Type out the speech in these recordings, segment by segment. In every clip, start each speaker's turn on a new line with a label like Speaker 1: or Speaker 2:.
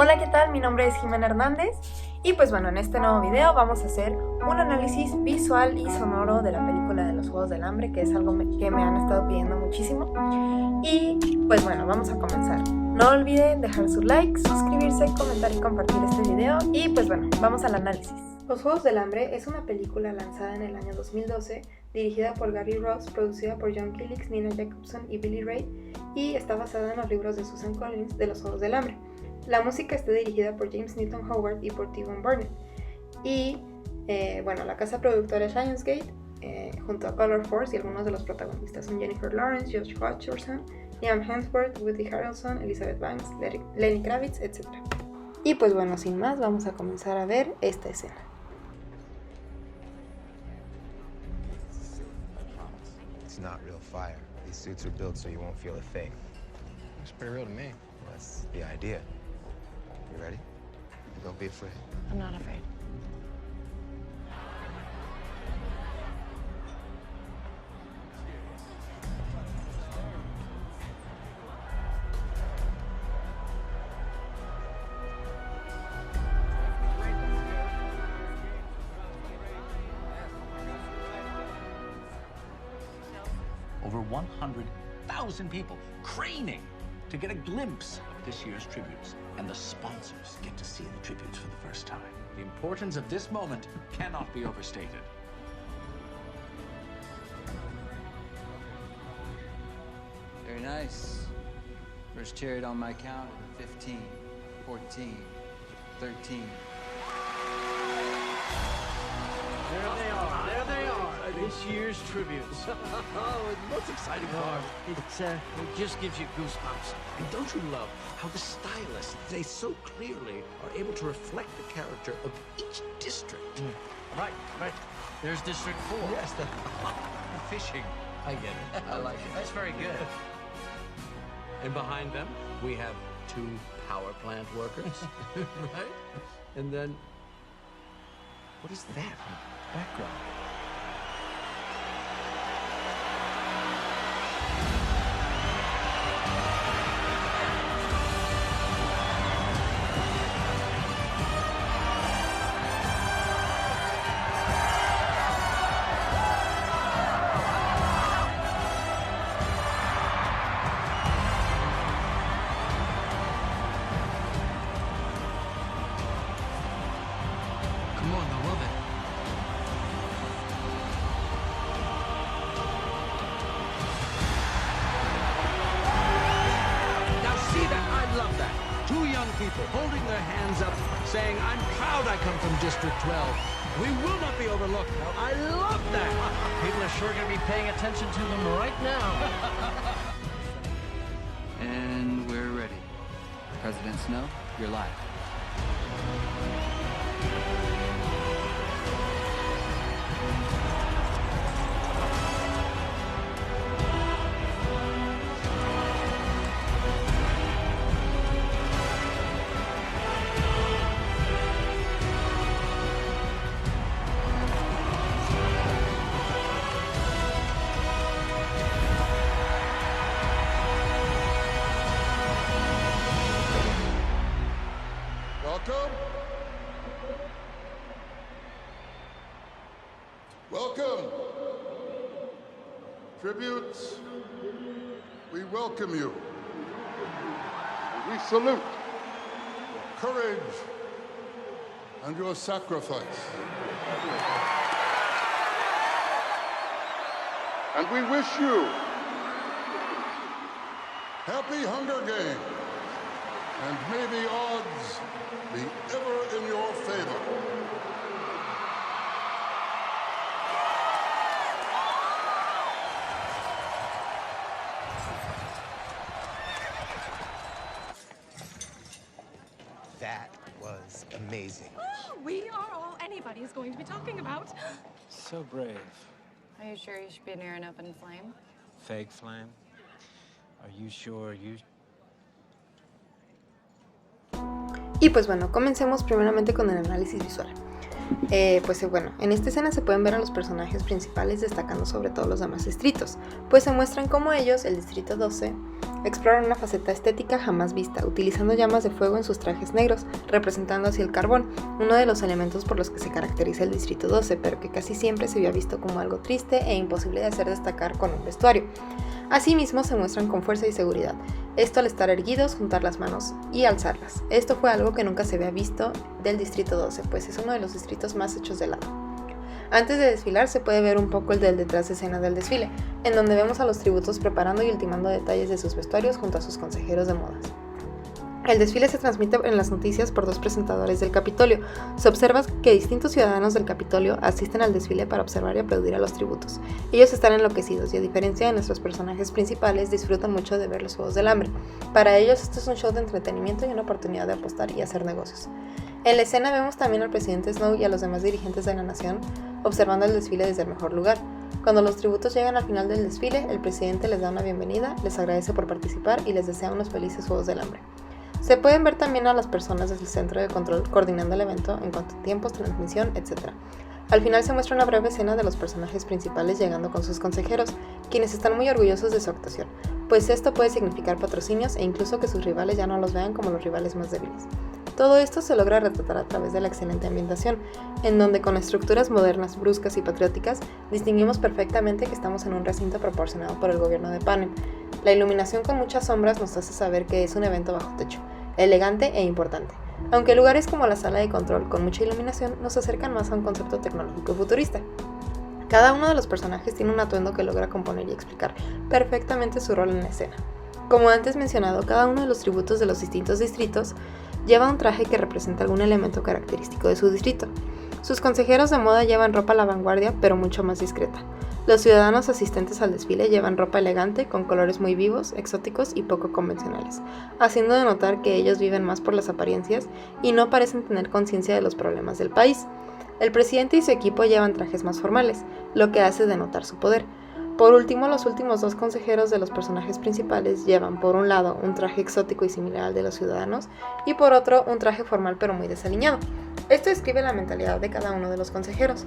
Speaker 1: Hola, ¿qué tal? Mi nombre es Jimena Hernández y pues bueno, en este nuevo video vamos a hacer un análisis visual y sonoro de la película de los Juegos del Hambre, que es algo que me han estado pidiendo muchísimo. Y pues bueno, vamos a comenzar. No olviden dejar su like, suscribirse, comentar y compartir este video y pues bueno, vamos al análisis. Los Juegos del Hambre es una película lanzada en el año 2012, dirigida por Gary Ross, producida por John Kilix, Nina Jacobson y Billy Ray, y está basada en los libros de Susan Collins de los Juegos del Hambre. La música está dirigida por James Newton Howard y por T-Bone Burnett. Y bueno, la casa productora es Lionsgate, junto a Color Force, y algunos de los protagonistas son Jennifer Lawrence, Josh Hutcherson, Liam Hemsworth, Woody Harrelson, Elizabeth Banks, Lenny Kravitz, etc. Y pues bueno, sin más, vamos a comenzar a ver esta escena.
Speaker 2: It's not real fire. These suits are built so you won't feel a thing.
Speaker 3: It's pretty real to me.
Speaker 2: Well, that's the idea. You ready? Don't be afraid.
Speaker 4: I'm not afraid.
Speaker 5: Over 100,000 people craning to get a glimpse of this year's tributes, and the sponsors get to see the tributes for the first time. The importance of this moment cannot be overstated.
Speaker 6: Very nice. First chariot on my count, 15, 14, 13.
Speaker 3: There they are. This year's tributes.
Speaker 5: Oh, the most exciting part.
Speaker 3: It just gives you goosebumps.
Speaker 7: And don't you love how the stylists, they so clearly are able to reflect the character of each district?
Speaker 3: Right. There's District 4.
Speaker 7: Yes, the
Speaker 3: Fishing.
Speaker 7: I get it. I like it.
Speaker 3: That's very good.
Speaker 7: And behind them, we have 2 power plant workers, right? And then, what is that in the background?
Speaker 3: Come on, I love it.
Speaker 7: Now see that? I love that. 2 young people holding their hands up, saying, I'm proud I come from District 12. We will not be overlooked. I love that.
Speaker 3: People are sure going to be paying attention to them right now.
Speaker 6: And we're ready. President Snow, you're live.
Speaker 8: Welcome. Tributes, we welcome you. We salute your courage and your sacrifice. And we wish you happy Hunger Games, and may the odds be ever in your favor.
Speaker 2: That was amazing.
Speaker 4: We are all anybody is going to be talking about.
Speaker 9: So brave.
Speaker 4: Are you sure you should be near an open flame?
Speaker 9: Fake flame? Are you sure you...
Speaker 1: Y pues bueno, comencemos primeramente con el análisis visual. Bueno, en esta escena se pueden ver a los personajes principales destacando sobre todos los demás distritos, pues se muestran cómo ellos, el distrito 12, exploran una faceta estética jamás vista, utilizando llamas de fuego en sus trajes negros, representando así el carbón, uno de los elementos por los que se caracteriza el Distrito 12, pero que casi siempre se había visto como algo triste e imposible de hacer destacar con un vestuario. Asimismo, se muestran con fuerza y seguridad, esto al estar erguidos, juntar las manos y alzarlas. Esto fue algo que nunca se había visto del Distrito 12, pues es uno de los distritos más hechos de lado. Antes de desfilar se puede ver un poco el del detrás de escena del desfile, en donde vemos a los tributos preparando y ultimando detalles de sus vestuarios junto a sus consejeros de modas. El desfile se transmite en las noticias por 2 presentadores del Capitolio. Se observa que distintos ciudadanos del Capitolio asisten al desfile para observar y aplaudir a los tributos. Ellos están enloquecidos y, a diferencia de nuestros personajes principales, disfrutan mucho de ver los Juegos del Hambre. Para ellos esto es un show de entretenimiento y una oportunidad de apostar y hacer negocios. En la escena vemos también al presidente Snow y a los demás dirigentes de la nación observando el desfile desde el mejor lugar. Cuando los tributos llegan al final del desfile, el presidente les da una bienvenida, les agradece por participar y les desea unos felices Juegos del Hambre. Se pueden ver también a las personas desde el centro de control coordinando el evento en cuanto a tiempos, transmisión, etc. Al final se muestra una breve escena de los personajes principales llegando con sus consejeros, quienes están muy orgullosos de su actuación, pues esto puede significar patrocinios e incluso que sus rivales ya no los vean como los rivales más débiles. Todo esto se logra retratar a través de la excelente ambientación, en donde con estructuras modernas, bruscas y patrióticas, distinguimos perfectamente que estamos en un recinto proporcionado por el gobierno de Panem. La iluminación con muchas sombras nos hace saber que es un evento bajo techo, elegante e importante, aunque lugares como la sala de control con mucha iluminación nos acercan más a un concepto tecnológico futurista. Cada uno de los personajes tiene un atuendo que logra componer y explicar perfectamente su rol en la escena. Como antes mencionado, cada uno de los tributos de los distintos distritos lleva un traje que representa algún elemento característico de su distrito. Sus consejeros de moda llevan ropa a la vanguardia, pero mucho más discreta. Los ciudadanos asistentes al desfile llevan ropa elegante, con colores muy vivos, exóticos y poco convencionales, haciendo de notar que ellos viven más por las apariencias y no parecen tener conciencia de los problemas del país. El presidente y su equipo llevan trajes más formales, lo que hace denotar su poder. Por último, los últimos 2 consejeros de los personajes principales llevan por un lado un traje exótico y similar al de los ciudadanos y por otro un traje formal pero muy desaliñado. Esto describe la mentalidad de cada uno de los consejeros.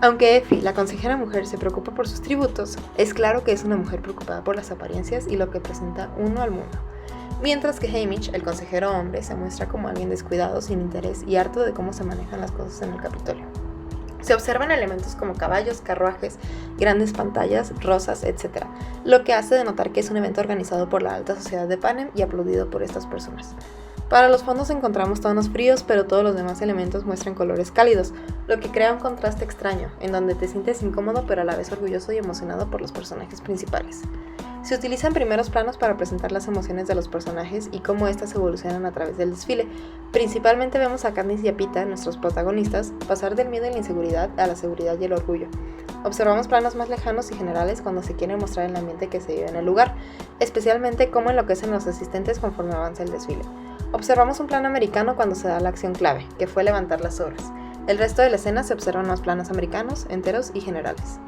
Speaker 1: Aunque Effie, la consejera mujer, se preocupa por sus tributos, es claro que es una mujer preocupada por las apariencias y lo que presenta uno al mundo. Mientras que Haymitch, el consejero hombre, se muestra como alguien descuidado, sin interés y harto de cómo se manejan las cosas en el Capitolio. Se observan elementos como caballos, carruajes, grandes pantallas, rosas, etc., lo que hace denotar que es un evento organizado por la alta sociedad de Panem y aplaudido por estas personas. Para los fondos encontramos tonos fríos, pero todos los demás elementos muestran colores cálidos, lo que crea un contraste extraño, en donde te sientes incómodo pero a la vez orgulloso y emocionado por los personajes principales. Se utilizan primeros planos para presentar las emociones de los personajes y cómo éstas evolucionan a través del desfile. Principalmente vemos a Katniss y a Peeta, nuestros protagonistas, pasar del miedo y la inseguridad a la seguridad y el orgullo. Observamos planos más lejanos y generales cuando se quiere mostrar el ambiente que se vive en el lugar, especialmente cómo enloquecen los asistentes conforme avanza el desfile. Observamos un plano americano cuando se da la acción clave, que fue levantar las obras. El resto de la escena se observan los planos americanos, enteros y generales.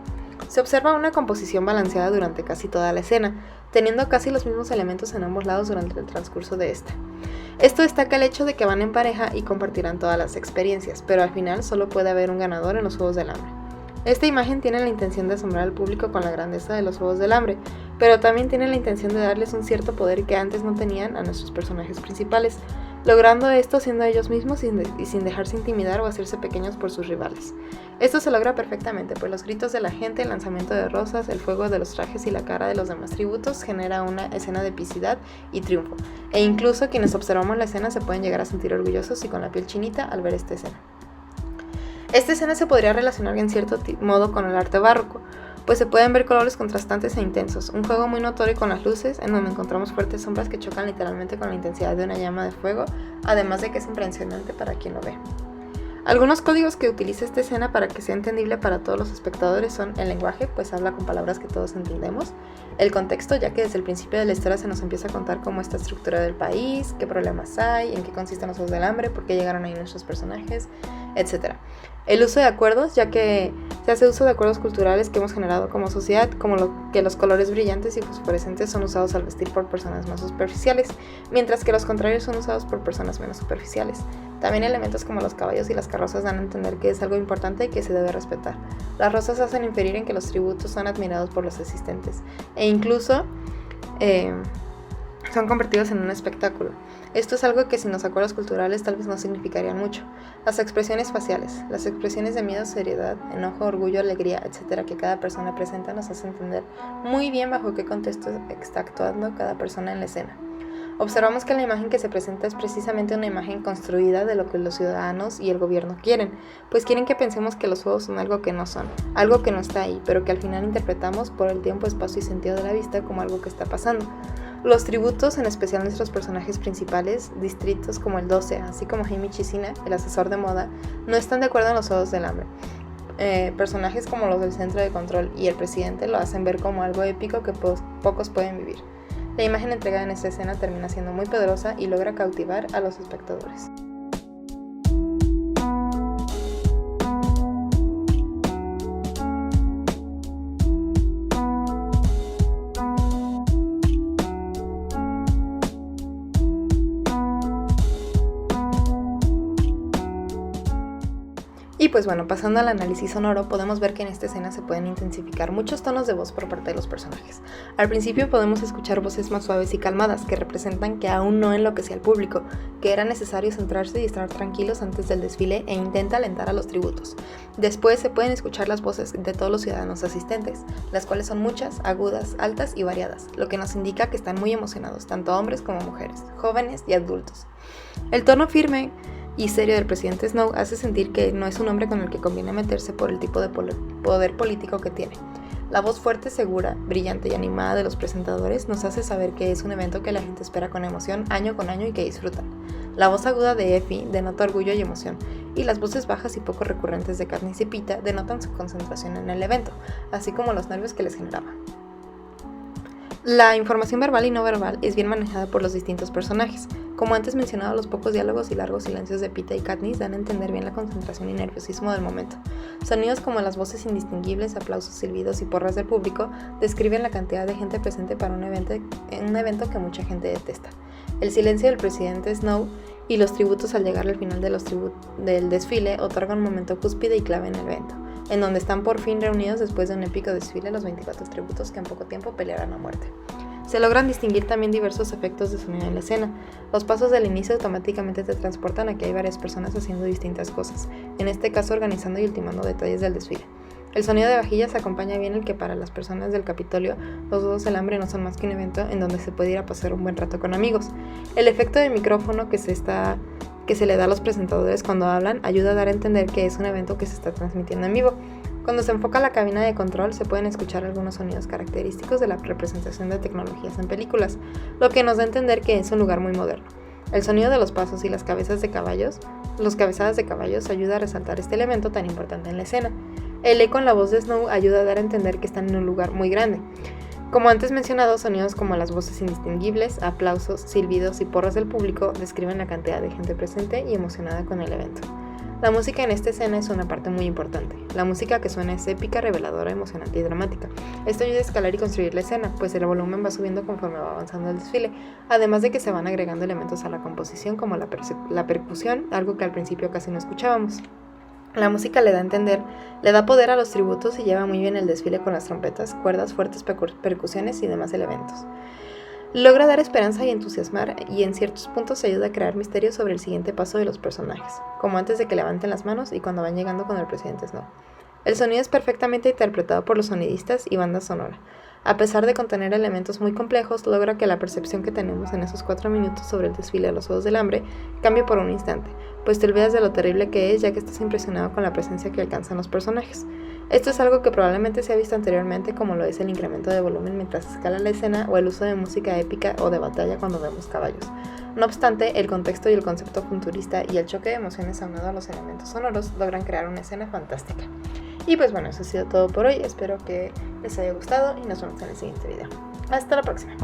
Speaker 1: Se observa una composición balanceada durante casi toda la escena, teniendo casi los mismos elementos en ambos lados durante el transcurso de esta. Esto destaca el hecho de que van en pareja y compartirán todas las experiencias, pero al final solo puede haber un ganador en los Juegos del Hambre. Esta imagen tiene la intención de asombrar al público con la grandeza de los Juegos del Hambre, pero también tiene la intención de darles un cierto poder que antes no tenían a nuestros personajes principales, logrando esto siendo ellos mismos y sin dejarse intimidar o hacerse pequeños por sus rivales. Esto se logra perfectamente, pues los gritos de la gente, el lanzamiento de rosas, el fuego de los trajes y la cara de los demás tributos genera una escena de epicidad y triunfo, e incluso quienes observamos la escena se pueden llegar a sentir orgullosos y con la piel chinita al ver esta escena. Esta escena se podría relacionar en cierto modo con el arte barroco, pues se pueden ver colores contrastantes e intensos, un juego muy notorio con las luces, en donde encontramos fuertes sombras que chocan literalmente con la intensidad de una llama de fuego, además de que es impresionante para quien lo ve. Algunos códigos que utiliza esta escena para que sea entendible para todos los espectadores son el lenguaje, pues habla con palabras que todos entendemos, el contexto, ya que desde el principio de la historia se nos empieza a contar cómo está la estructura del país, qué problemas hay, en qué consisten los Juegos del Hambre, por qué llegaron ahí nuestros personajes, etc. El uso de acuerdos, ya que se hace uso de acuerdos culturales que hemos generado como sociedad, como que los colores brillantes y fosforescentes son usados al vestir por personas más superficiales, mientras que los contrarios son usados por personas menos superficiales. También elementos como los caballos y las carrozas dan a entender que es algo importante y que se debe respetar. Las rosas hacen inferir en que los tributos son admirados por los asistentes, e incluso son convertidos en un espectáculo. Esto es algo que sin los acuerdos culturales tal vez no significarían mucho. Las expresiones faciales, las expresiones de miedo, seriedad, enojo, orgullo, alegría, etc. que cada persona presenta nos hace entender muy bien bajo qué contexto está actuando cada persona en la escena. Observamos que la imagen que se presenta es precisamente una imagen construida de lo que los ciudadanos y el gobierno quieren, pues quieren que pensemos que los juegos son algo que no son, algo que no está ahí, pero que al final interpretamos por el tiempo, espacio y sentido de la vista como algo que está pasando. Los tributos, en especial nuestros personajes principales, distritos como el 12, así como Jaime Chisina, el asesor de moda, no están de acuerdo en los Juegos del Hambre. Personajes como los del Centro de Control y el presidente lo hacen ver como algo épico que pocos pueden vivir. La imagen entregada en esta escena termina siendo muy poderosa y logra cautivar a los espectadores. Y pues bueno, pasando al análisis sonoro, podemos ver que en esta escena se pueden intensificar muchos tonos de voz por parte de los personajes. Al principio podemos escuchar voces más suaves y calmadas, que representan que aún no enloquecía al público, que era necesario centrarse y estar tranquilos antes del desfile e intenta alentar a los tributos. Después se pueden escuchar las voces de todos los ciudadanos asistentes, las cuales son muchas, agudas, altas y variadas, lo que nos indica que están muy emocionados, tanto hombres como mujeres, jóvenes y adultos. El tono firme y serio del presidente Snow hace sentir que no es un hombre con el que conviene meterse por el tipo de poder político que tiene. La voz fuerte, segura, brillante y animada de los presentadores nos hace saber que es un evento que la gente espera con emoción año con año y que disfrutan. La voz aguda de Effie denota orgullo y emoción, y las voces bajas y poco recurrentes de Katniss y Peeta denotan su concentración en el evento, así como los nervios que les generaba. La información verbal y no verbal es bien manejada por los distintos personajes. Como antes mencionado, los pocos diálogos y largos silencios de Peeta y Katniss dan a entender bien la concentración y nerviosismo del momento. Sonidos como las voces indistinguibles, aplausos, silbidos y porras del público describen la cantidad de gente presente para un evento que mucha gente detesta. El silencio del presidente Snow y los tributos al llegar al final del desfile otorgan un momento cúspide y clave en el evento, en donde están por fin reunidos después de un épico desfile los 24 tributos que en poco tiempo pelearán a muerte. Se logran distinguir también diversos efectos de sonido en la escena. Los pasos del inicio automáticamente te transportan a que hay varias personas haciendo distintas cosas, en este caso organizando y ultimando detalles del desfile. El sonido de vajillas acompaña bien el que para las personas del Capitolio los Juegos del Hambre no son más que un evento en donde se puede ir a pasar un buen rato con amigos. El efecto de micrófono que se le da a los presentadores cuando hablan ayuda a dar a entender que es un evento que se está transmitiendo en vivo. Cuando se enfoca la cabina de control se pueden escuchar algunos sonidos característicos de la representación de tecnologías en películas, lo que nos da a entender que es un lugar muy moderno. El sonido de los pasos y las cabezadas de caballos ayuda a resaltar este elemento tan importante en la escena. El eco en la voz de Snow ayuda a dar a entender que están en un lugar muy grande. Como antes mencionado, sonidos como las voces indistinguibles, aplausos, silbidos y porras del público describen la cantidad de gente presente y emocionada con el evento. La música en esta escena es una parte muy importante. La música que suena es épica, reveladora, emocionante y dramática. Esto ayuda a escalar y construir la escena, pues el volumen va subiendo conforme va avanzando el desfile, además de que se van agregando elementos a la composición como la percusión, algo que al principio casi no escuchábamos. La música le da poder a los tributos y lleva muy bien el desfile con las trompetas, cuerdas, fuertes percusiones y demás elementos. Logra dar esperanza y entusiasmar y en ciertos puntos ayuda a crear misterios sobre el siguiente paso de los personajes, como antes de que levanten las manos y cuando van llegando con el presidente Snow. El sonido es perfectamente interpretado por los sonidistas y banda sonora. A pesar de contener elementos muy complejos, logra que la percepción que tenemos en esos 4 minutos sobre el desfile de los Juegos del Hambre cambie por un instante, pues te olvidas de lo terrible que es ya que estás impresionado con la presencia que alcanzan los personajes. Esto es algo que probablemente se ha visto anteriormente, como lo es el incremento de volumen mientras escala la escena o el uso de música épica o de batalla cuando vemos caballos. No obstante, el contexto y el concepto futurista y el choque de emociones aunado a los elementos sonoros logran crear una escena fantástica. Y pues bueno, eso ha sido todo por hoy, espero que les haya gustado y nos vemos en el siguiente video. Hasta la próxima.